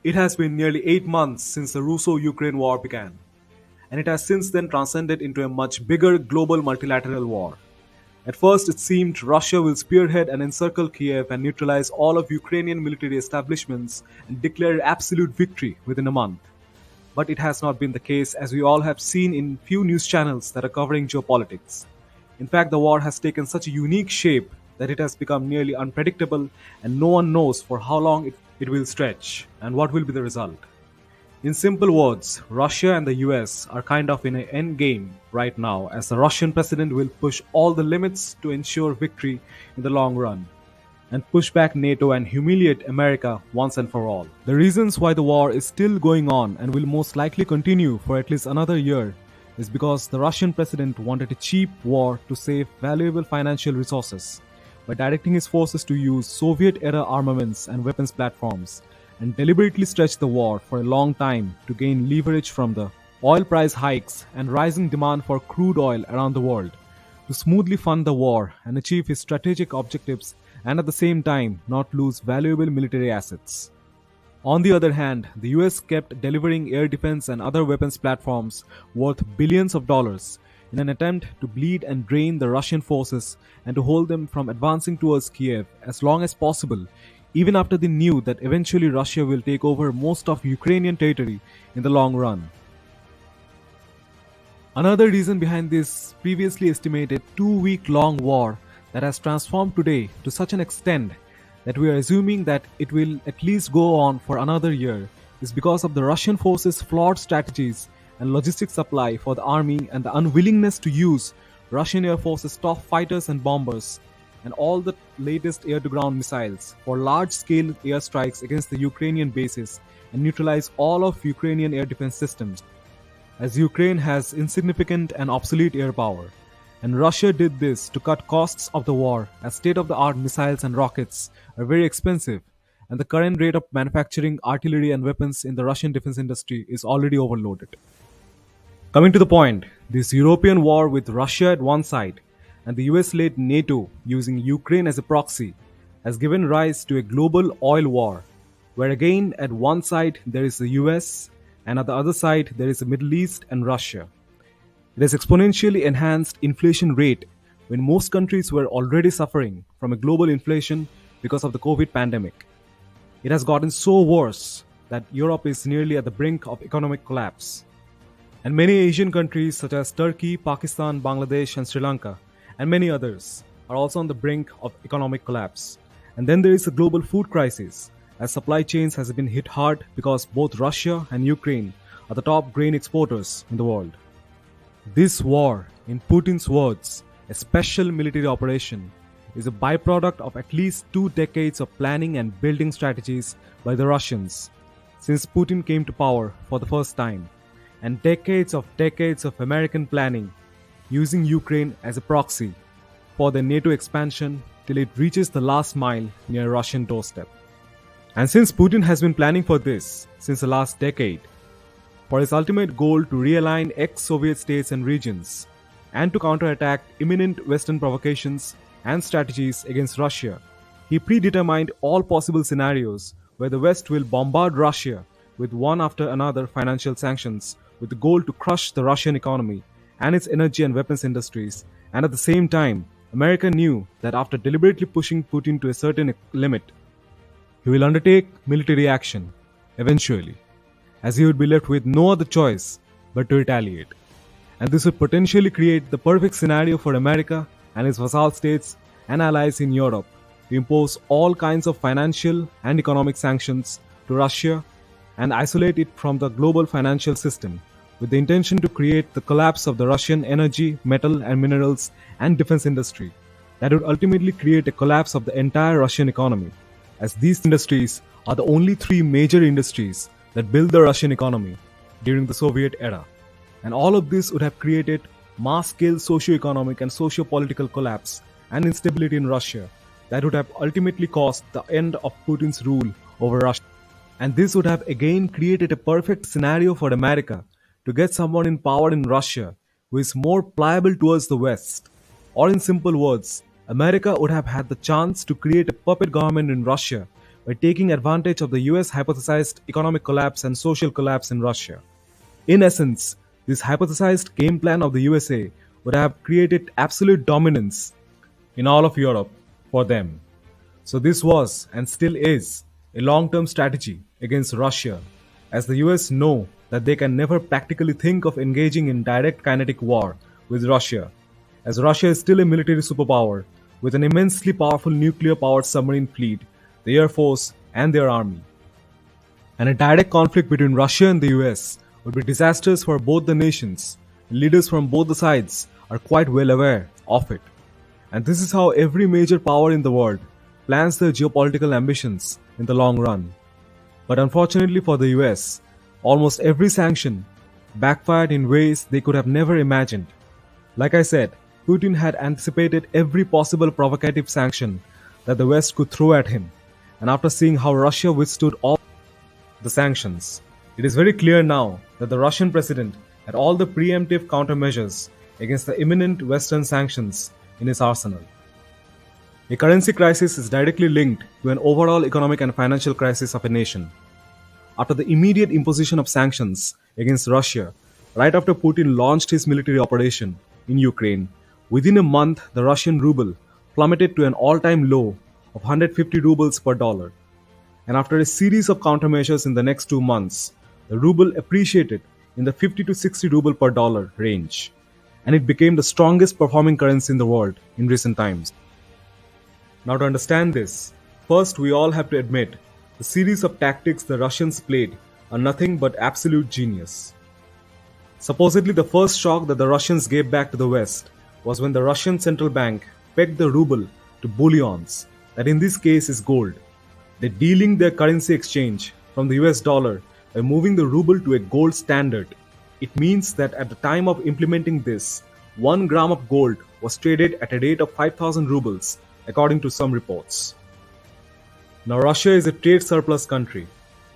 It has been nearly 8 months since the Russo Ukraine war began, and it has since then transcended into a much bigger global multilateral war. At first, it seemed Russia will spearhead and encircle Kiev and neutralize all of Ukrainian military establishments and declare absolute victory within a month. But it has not been the case, as we all have seen in few news channels that are covering geopolitics. In fact, the war has taken such a unique shape that it has become nearly unpredictable, and no one knows for how long it will stretch and what will be the result. In simple words, Russia and the US are kind of in an end game right now, as the Russian president will push all the limits to ensure victory in the long run and push back NATO and humiliate America once and for all. The reasons why the war is still going on and will most likely continue for at least another year is because the Russian president wanted a cheap war to save valuable financial resources by directing his forces to use Soviet era armaments and weapons platforms and deliberately stretch the war for a long time to gain leverage from the oil price hikes and rising demand for crude oil around the world to smoothly fund the war and achieve his strategic objectives and at the same time not lose valuable military assets. On the other hand, the US kept delivering air defense and other weapons platforms worth billions of dollars in an attempt to bleed and drain the Russian forces and to hold them from advancing towards Kiev as long as possible, even after they knew that eventually Russia will take over most of Ukrainian territory in the long run. Another reason behind this previously estimated 2-week long war that has transformed today to such an extent that we are assuming that it will at least go on for another year is because of the Russian forces' flawed strategies and logistic supply for the army and the unwillingness to use Russian Air Force's top fighters and bombers and all the latest air-to-ground missiles for large-scale airstrikes against the Ukrainian bases and neutralize all of Ukrainian air defense systems, as Ukraine has insignificant and obsolete air power. And Russia did this to cut costs of the war, as state-of-the-art missiles and rockets are very expensive, and the current rate of manufacturing artillery and weapons in the Russian defense industry is already overloaded. Coming to the point, this European war with Russia at one side and the US-led NATO using Ukraine as a proxy has given rise to a global oil war, where again at one side there is the US and at the other side there is the Middle East and Russia. It has exponentially enhanced inflation rate when most countries were already suffering from a global inflation because of the COVID pandemic. It has gotten so worse that Europe is nearly at the brink of economic collapse. And many Asian countries such as Turkey, Pakistan, Bangladesh and Sri Lanka and many others are also on the brink of economic collapse. And then there is a global food crisis, as supply chains has been hit hard because both Russia and Ukraine are the top grain exporters in the world. This war, in Putin's words, a special military operation, is a byproduct of at least 2 decades of planning and building strategies by the Russians since Putin came to power for the first time, and decades of American planning using Ukraine as a proxy for the NATO expansion till it reaches the last mile near Russian doorstep. And since Putin has been planning for this since the last decade, for his ultimate goal to realign ex-Soviet states and regions, and to counterattack imminent Western provocations and strategies against Russia, he predetermined all possible scenarios where the West will bombard Russia with one after another financial sanctions with the goal to crush the Russian economy and its energy and weapons industries, and at the same time, America knew that after deliberately pushing Putin to a certain limit, he will undertake military action, eventually, as he would be left with no other choice but to retaliate. And this would potentially create the perfect scenario for America and its vassal states and allies in Europe to impose all kinds of financial and economic sanctions to Russia and isolate it from the global financial system, with the intention to create the collapse of the Russian energy, metal and minerals and defense industry that would ultimately create a collapse of the entire Russian economy, as these industries are the only 3 major industries that built the Russian economy during the Soviet era. And all of this would have created mass-scale socio-economic and socio-political collapse and instability in Russia that would have ultimately caused the end of Putin's rule over Russia. And this would have again created a perfect scenario for America to get someone in power in Russia who is more pliable towards the West. Or in simple words, America would have had the chance to create a puppet government in Russia by taking advantage of the US hypothesized economic collapse and social collapse in Russia. In essence, this hypothesized game plan of the USA would have created absolute dominance in all of Europe for them. So, this was and still is a long term strategy against Russia, as the US know that they can never practically think of engaging in direct kinetic war with Russia, as Russia is still a military superpower with an immensely powerful nuclear powered submarine fleet, the Air Force, and their army. And a direct conflict between Russia and the US would be disastrous for both the nations. Leaders from both the sides are quite well aware of it. And this is how every major power in the world plans their geopolitical ambitions in the long run. But unfortunately for the US, almost every sanction backfired in ways they could have never imagined. Like I said, Putin had anticipated every possible provocative sanction that the West could throw at him. And after seeing how Russia withstood all the sanctions, it is very clear now that the Russian president had all the preemptive countermeasures against the imminent Western sanctions in his arsenal. A currency crisis is directly linked to an overall economic and financial crisis of a nation. After the immediate imposition of sanctions against Russia, right after Putin launched his military operation in Ukraine, within a month the Russian ruble plummeted to an all-time low of 150 rubles per dollar. And after a series of countermeasures in the next 2 months, the ruble appreciated in the 50 to 60 ruble per dollar range, and it became the strongest performing currency in the world in recent times. Now, to understand this, first we all have to admit the series of tactics the Russians played are nothing but absolute genius. Supposedly, the first shock that the Russians gave back to the West was when the Russian central bank pegged the ruble to bullions, that in this case is gold. They de-linked their currency exchange from the US dollar by moving the ruble to a gold standard. It means that at the time of implementing this, 1 gram of gold was traded at a rate of 5,000 rubles, according to some reports. Now, Russia is a trade surplus country.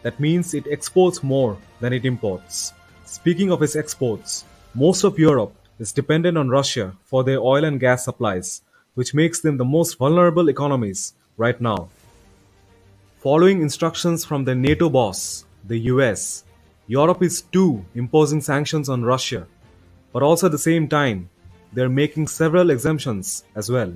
That means it exports more than it imports. Speaking of its exports, most of Europe is dependent on Russia for their oil and gas supplies, which makes them the most vulnerable economies right now. Following instructions from the NATO boss, the US, Europe is too imposing sanctions on Russia, but also at the same time, they are making several exemptions as well,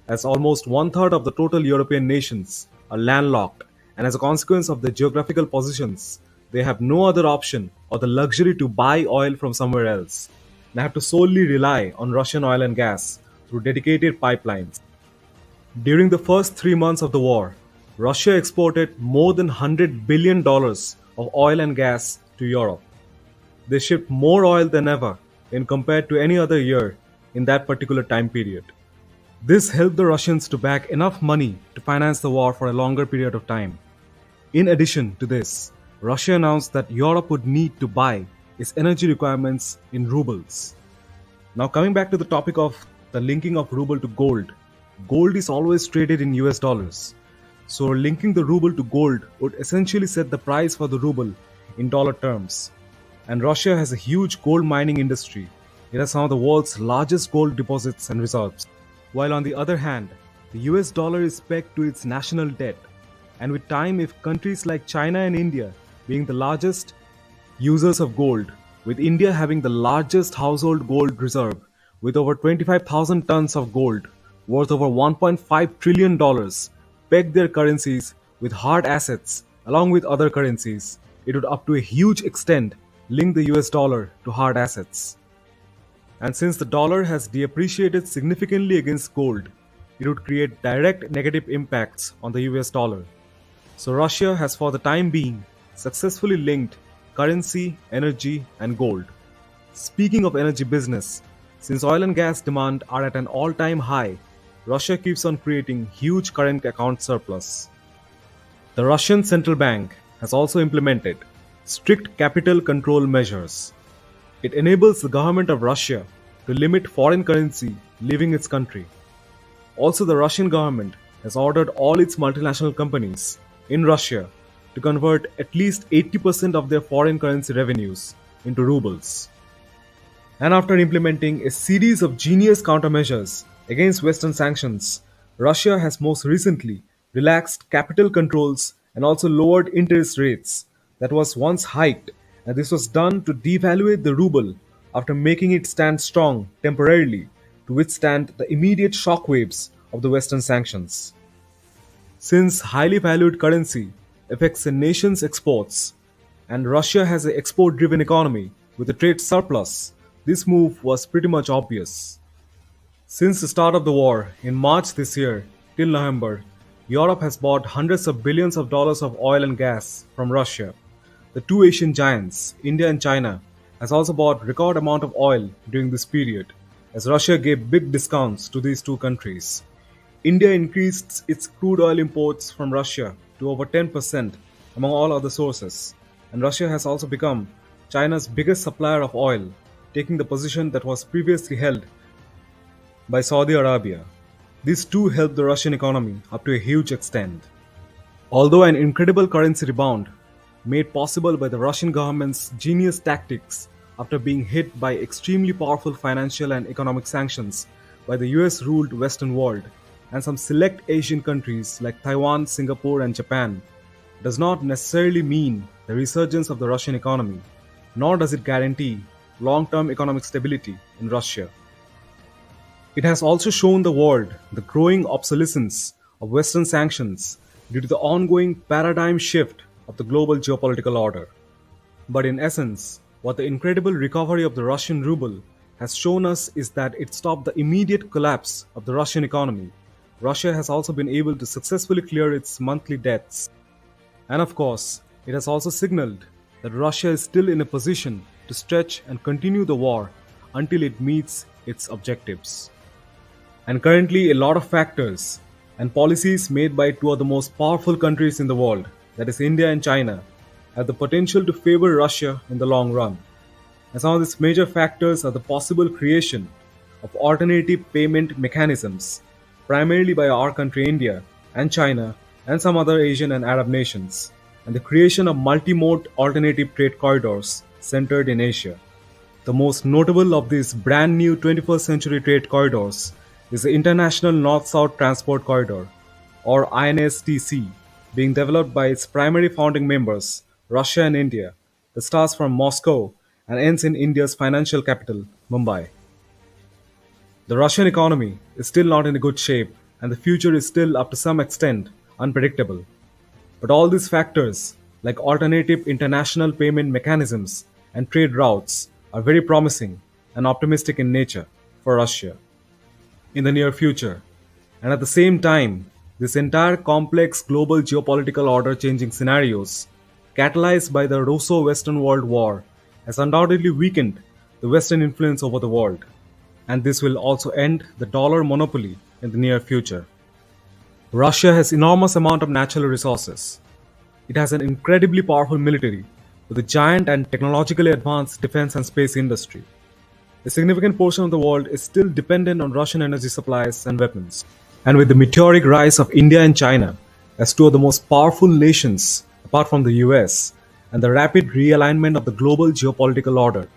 as almost one-third of the total European nations are landlocked, and as a consequence of their geographical positions, they have no other option or the luxury to buy oil from somewhere else. They have to solely rely on Russian oil and gas through dedicated pipelines. During the first 3 months of the war, Russia exported more than $100 billion of oil and gas to Europe. They shipped more oil than ever when compared to any other year in that particular time period. This helped the Russians to bag enough money to finance the war for a longer period of time. In addition to this, Russia announced that Europe would need to buy its energy requirements in rubles. Now, coming back to the topic of the linking of ruble to gold, gold is always traded in US dollars. So, linking the ruble to gold would essentially set the price for the ruble in dollar terms. And Russia has a huge gold mining industry. It has some of the world's largest gold deposits and reserves. While on the other hand, the US dollar is pegged to its national debt. And with time, if countries like China and India being the largest users of gold, with India having the largest household gold reserve with over 25,000 tons of gold worth over $1.5 trillion, peg their currencies with hard assets along with other currencies, it would up to a huge extent link the US dollar to hard assets. And since the dollar has depreciated significantly against gold, it would create direct negative impacts on the US dollar. So Russia has for the time being successfully linked currency, energy and gold. Speaking of energy business, since oil and gas demand are at an all-time high, Russia keeps on creating huge current account surplus. The Russian central bank has also implemented strict capital control measures. It enables the government of Russia to limit foreign currency leaving its country. Also, the Russian government has ordered all its multinational companies in Russia to convert at least 80% of their foreign currency revenues into rubles. And after implementing a series of genius countermeasures against Western sanctions, Russia has most recently relaxed capital controls, and also lowered interest rates that was once hiked, and this was done to devaluate the ruble after making it stand strong temporarily to withstand the immediate shockwaves of the Western sanctions. Since highly valued currency affects a nation's exports, and Russia has an export driven economy with a trade surplus, this move was pretty much obvious. Since the start of the war in March this year till November, Europe has bought hundreds of billions of dollars of oil and gas from Russia. The two Asian giants, India and China, has also bought record amount of oil during this period, as Russia gave big discounts to these two countries. India increased its crude oil imports from Russia to over 10% among all other sources, and Russia has also become China's biggest supplier of oil, taking the position that was previously held by Saudi Arabia. These two helped the Russian economy up to a huge extent. Although an incredible currency rebound, made possible by the Russian government's genius tactics after being hit by extremely powerful financial and economic sanctions by the US ruled Western world and some select Asian countries like Taiwan, Singapore, and Japan, does not necessarily mean the resurgence of the Russian economy, nor does it guarantee long term economic stability in Russia. It has also shown the world the growing obsolescence of Western sanctions due to the ongoing paradigm shift of the global geopolitical order. But in essence, what the incredible recovery of the Russian ruble has shown us is that it stopped the immediate collapse of the Russian economy. Russia has also been able to successfully clear its monthly debts. And of course, it has also signaled that Russia is still in a position to stretch and continue the war until it meets its objectives. And currently, a lot of factors and policies made by two of the most powerful countries in the world, that is India and China, have the potential to favor Russia in the long run. And some of these major factors are the possible creation of alternative payment mechanisms, primarily by our country India and China and some other Asian and Arab nations, and the creation of multi-mode alternative trade corridors centered in Asia. The most notable of these brand new 21st century trade corridors is the International North-South Transport Corridor, or INSTC, being developed by its primary founding members, Russia and India, that starts from Moscow and ends in India's financial capital, Mumbai. The Russian economy is still not in a good shape, and the future is still, up to some extent, unpredictable. But all these factors, like alternative international payment mechanisms and trade routes, are very promising and optimistic in nature for Russia in the near future. And at the same time, this entire complex global geopolitical order changing scenarios, catalyzed by the Russo Western World War, has undoubtedly weakened the Western influence over the world. And this will also end the dollar monopoly in the near future. Russia has enormous amount of natural resources. It has an incredibly powerful military with a giant and technologically advanced defense and space industry. A significant portion of the world is still dependent on Russian energy supplies and weapons. And with the meteoric rise of India and China as two of the most powerful nations apart from the US, and the rapid realignment of the global geopolitical order,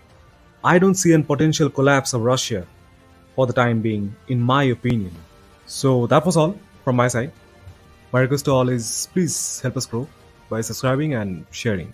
I don't see a potential collapse of Russia for the time being, in my opinion. So that was all from my side. My request to all is please help us grow by subscribing and sharing.